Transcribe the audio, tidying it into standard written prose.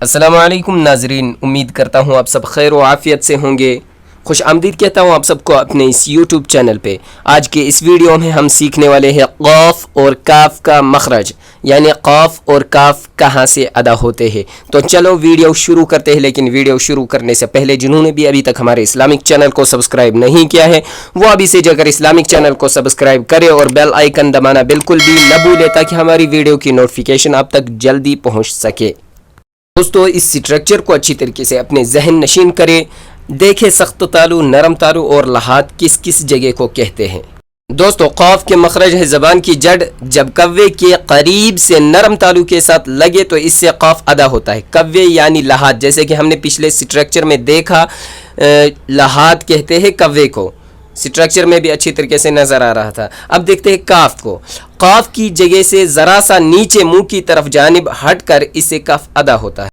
अस्सलाम वालेकुम नाजरीन, उम्मीद करता हूँ आप सब खैर व आफ़ियत से होंगे। खुश आमदीद कहता हूँ आप सबको अपने इस यूट्यूब चैनल पे। आज के इस वीडियो में हम सीखने वाले हैं क़ाफ़ और काफ़ का मखरज, यानी क़ाफ़ और काफ़ कहाँ से अदा होते हैं। तो चलो वीडियो शुरू करते हैं, लेकिन वीडियो शुरू करने से पहले जिन्होंने भी अभी तक हमारे इस्लामिक चैनल को सब्सक्राइब नहीं किया है वो अभी से जाकर इस्लामिक चैनल को सब्सक्राइब करें और बेल आइकन दबाना बिल्कुल भी न भूलें ताकि हमारी वीडियो की नोटिफिकेशन आप तक जल्दी पहुँच सके। दोस्तों, इस स्ट्रक्चर को अच्छी तरीके से अपने जहन नशीन करें। देखें सख्त तालु, नरम तालु और लहात किस किस जगह को कहते हैं। दोस्तों, क़ाफ़ के मखरज है ज़बान की जड़, जब कव्वे के करीब से नरम तालु के साथ लगे तो इससे क़ाफ़ अदा होता है। कव्वे यानी लहात, जैसे कि हमने पिछले स्ट्रक्चर में देखा, लहात कहते हैं कव्वे को। स्ट्रक्चर में भी अच्छी तरीके से नज़र आ रहा था। अब देखते हैं काफ़ को। काफ़ की जगह से ज़रा सा नीचे मुंह की तरफ जानिब हट कर इससे काफ़ अदा होता है।